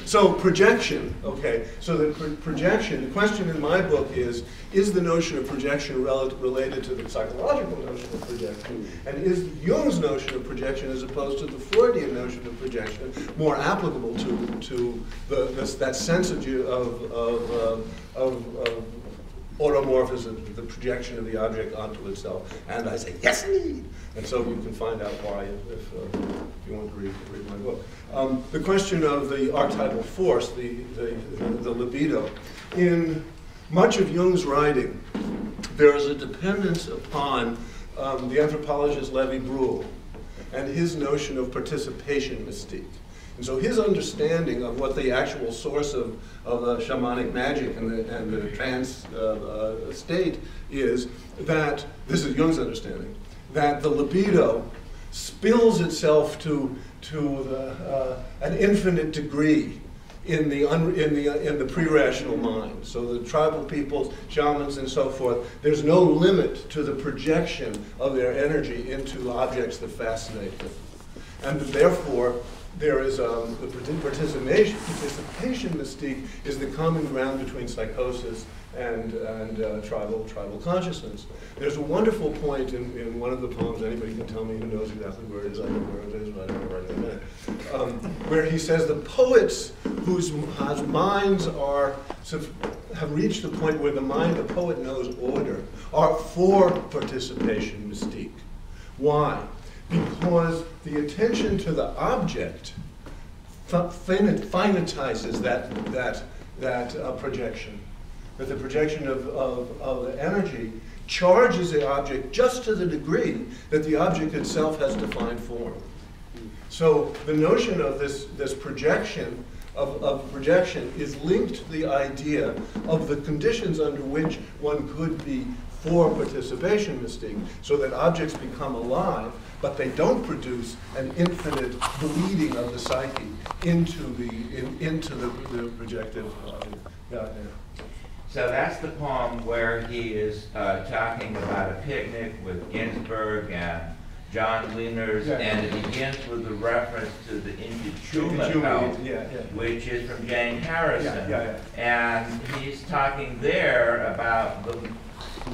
So projection, okay. So the projection, the question in my book is the notion of projection related to the psychological notion of projection? And is Jung's notion of projection, as opposed to the Freudian notion of projection, more applicable to that sense of automorphism, the projection of the object onto itself? And I say, yes, indeed. And so you can find out why if you want to read my book. The question of the archetypal force, the libido. In much of Jung's writing, there is a dependence upon the anthropologist Levi Bruhl and his notion of participation mystique. And so his understanding of what the actual source of shamanic magic and the trance state is, that, this is Jung's understanding, that the libido spills itself to an infinite degree in the pre-rational mind. So the tribal peoples, shamans, and so forth, there's no limit to the projection of their energy into objects that fascinate them, and therefore there is the participation mystique is the common ground between psychosis and tribal consciousness. There's a wonderful point in one of the poems, anybody can tell me who knows exactly where it is, I know where it is, but I don't know right in a minute, where he says the poets whose minds have reached the point where the poet knows order, are for participation mystique. Why? Because the attention to the object finitizes that projection. That the projection of the energy charges the object just to the degree that the object itself has defined form. So the notion of this projection of projection is linked to the idea of the conditions under which one could be for participation mystique, so that objects become alive, but they don't produce an infinite bleeding of the psyche into the projective God there. So that's the poem where he is talking about a picnic with Ginsberg and John Wieners, yeah. And it begins with a reference to the Ingechume, which is from Jane Harrison. And he's talking there about the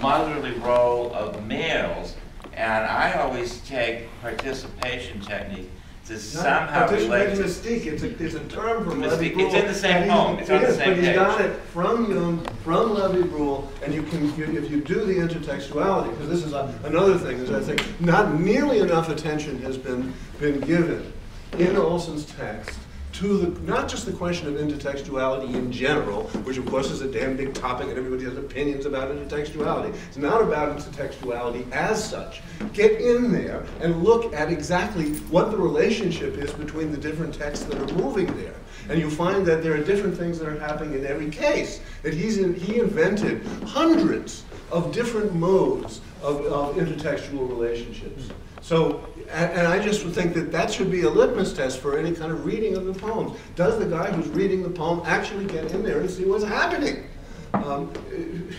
motherly role of males. And I always take participation technique to somehow relate to mystique. It's a term from Levi mystique. Bruhl. It's in the same poem. It's on the same page. But he got it from Jung, from Levi Bruhl, and you can, if you do the intertextuality, because this is another thing, is I think not nearly enough attention has been given in Olson's text to not just the question of intertextuality in general, which of course is a damn big topic and everybody has opinions about intertextuality. It's not about intertextuality as such. Get in there and look at exactly what the relationship is between the different texts that are moving there. And you find that there are different things that are happening in every case. That he invented hundreds of different modes of intertextual relationships. So, and I just would think that should be a litmus test for any kind of reading of the poems. Does the guy who's reading the poem actually get in there and see what's happening?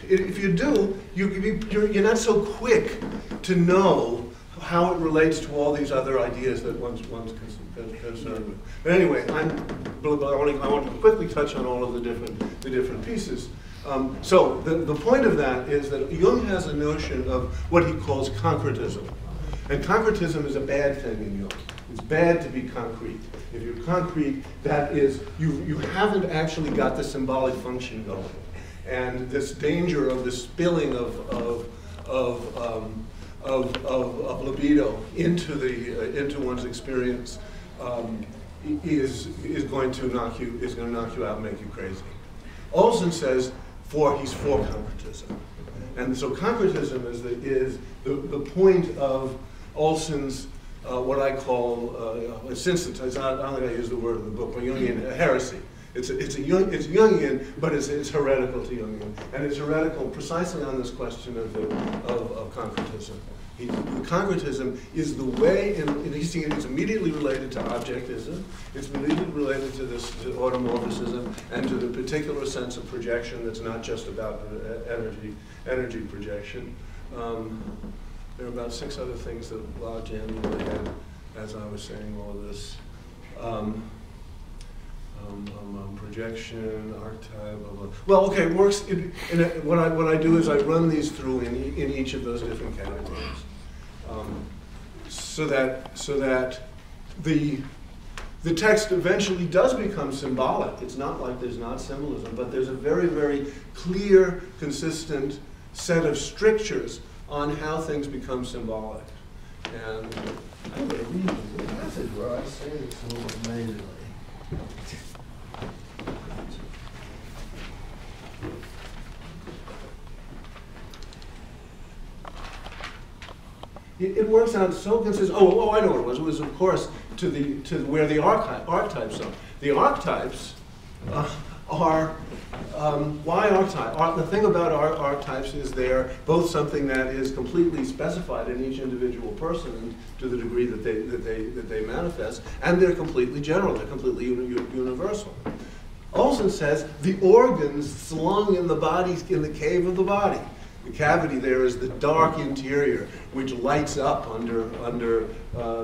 If you do, you're not so quick to know how it relates to all these other ideas that one's concerned with. But anyway, I want to quickly touch on all of the different pieces. So the point of that is that Jung has a notion of what he calls concretism. And concretism is a bad thing in Jung. It's bad to be concrete. If you're concrete, that is, you haven't actually got the symbolic function going. And this danger of the spilling of libido into one's experience is going to knock you out and make you crazy. Olson says he's for concretism. And so concretism is the point of Olson's what I call synthesis. I don't think I use the word in the book, but Jungian heresy. It's Jungian, but it's heretical to Jungian, and it's heretical precisely on this question of concretism. Concretism is the way, and he's seeing it's immediately related to objectism. It's immediately related to to automorphism and to the particular sense of projection that's not just about energy projection. There are about 6 other things that lodge in my head as I was saying all of this. projection, archetype, blah, blah. Well, okay, it works. What I do is I run these through in each of those different categories, so that the text eventually does become symbolic. It's not like there's not symbolism, but there's a very, very clear, consistent set of strictures on how things become symbolic. And I'm going to read the passage where I say this a little amazingly. It works out so consistent. Oh, I know what it was. It was, of course, to where the archetypes are. The archetypes are why archetype? The thing about archetypes is they're both something that is completely specified in each individual person to the degree that they manifest, and they're completely general. They're completely universal. Olson says the organs slung in the body, in the cave of the body. The cavity there is the dark interior, which lights up under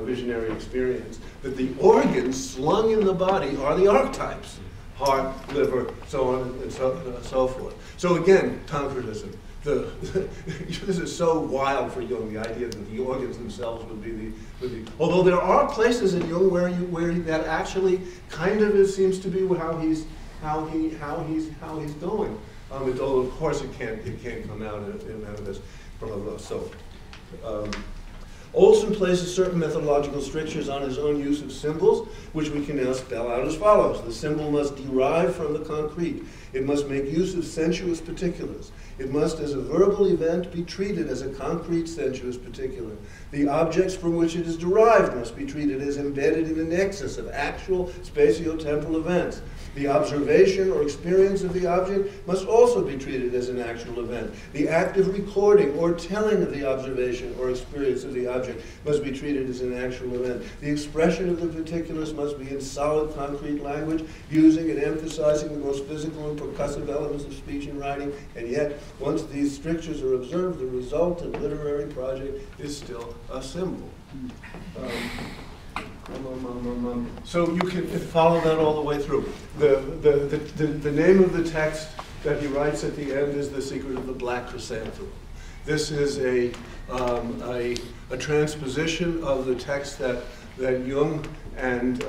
visionary experience. That the organs slung in the body are the archetypes: heart, liver, so on and so forth. So again, concretism. This is so wild for Jung, the idea that the organs themselves would be although there are places in Jung where that actually kind of seems to be how he's going. Although of course it can't come out of this. So Olson places certain methodological strictures on his own use of symbols, which we can now spell out as follows. The symbol must derive from the concrete. It must make use of sensuous particulars. It must, as a verbal event, be treated as a concrete sensuous particular. The objects from which it is derived must be treated as embedded in a nexus of actual spatio-temporal events. The observation or experience of the object must also be treated as an actual event. The active recording or telling of the observation or experience of the object must be treated as an actual event. The expression of the particulars must be in solid, concrete language, using and emphasizing the most physical and percussive elements of speech and writing, and yet, once these strictures are observed, the resultant literary project is still a symbol. So you can follow that all the way through. The name of the text that he writes at the end is The Secret of the Black Chrysanthemum. This is a transposition of the text that Jung and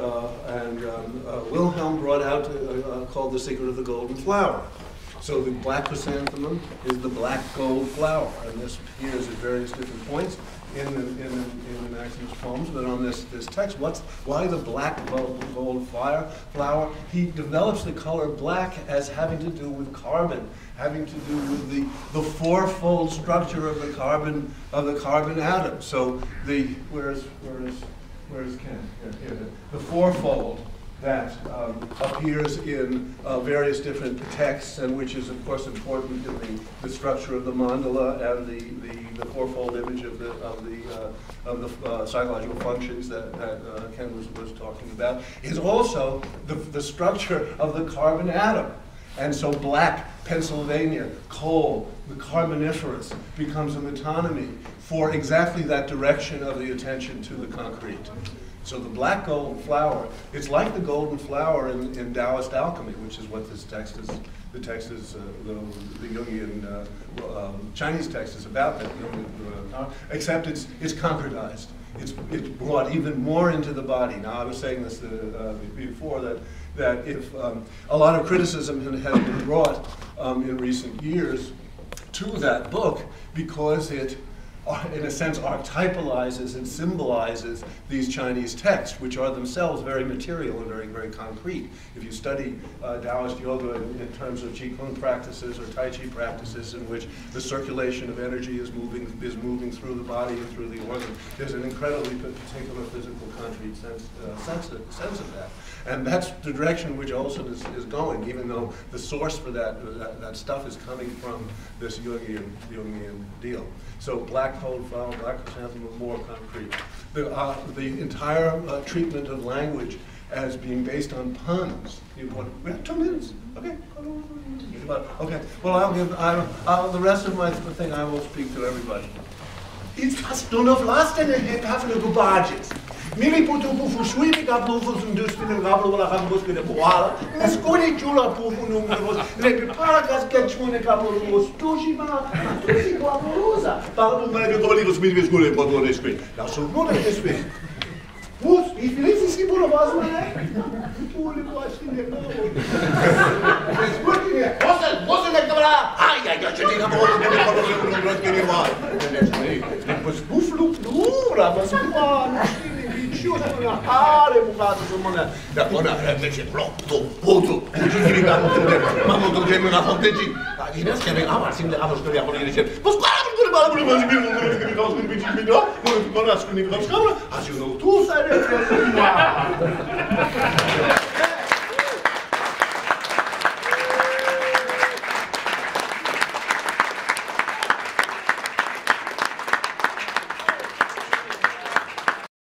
Wilhelm brought out called The Secret of the Golden Flower. So the black chrysanthemum is the black gold flower, and this appears at various different points in the Maximus poems. But on this text, why the black gold flower? He develops the color black as having to do with carbon, having to do with the fourfold structure of the carbon atom. So where is Ken? Here. The fourfold that appears in various different texts, and which is, of course, important in the structure of the mandala and the fourfold image of the psychological functions that Ken was talking about, is also the structure of the carbon atom. And so black, Pennsylvania, coal, the Carboniferous becomes a metonymy for exactly that direction of the attention to the concrete. So the black golden flower, it's like the golden flower in Taoist alchemy, which is what this text is. The text is, the Jungian Chinese text is about that, except it's concretized. It's brought even more into the body. Now, I was saying this before, that if a lot of criticism has been brought in recent years to that book because it, in a sense, archetypalizes and symbolizes these Chinese texts, which are themselves very material and very, very concrete. If you study Taoist yoga in terms of Qigong practices or Tai Chi practices in which the circulation of energy is moving through the body and through the organ, there's an incredibly particular physical, concrete sense of that. And that's the direction which Olson is going, even though the source for that stuff is coming from this Jungian deal. So black gold flower, black chrysanthemum, more concrete. The entire treatment of language as being based on puns. We have 2 minutes. Okay. Okay. Well, the rest of my thing I will speak to everybody. It's fast nur noch lasten, ich habe nur gebarget. Mili putu pufu suimi ka pufu sundustine rablo la rambos que de boala. Escoli chula pufu números. Le piparas que chune ka pufu stushi ma. Tusi kwa rosa. Para no meio do livro me escolhe para o respeito. La solmona respeito. Pus, e feliz que por vaso, né? Pule quase que não. Escute, você não câmera. Ai, já tinha amor, não pode querer mais. Depois buflo dura, mas are bucato sul monete. Da buona invece blocco, puto. Ci si riga con te. Mamma tu che mi una fonteggi. I nostri amici ama sim da storia con dice. Ma guarda pure male pure così mi non mi dici mi no. Non conosco ni con scala. Ah, tu sai.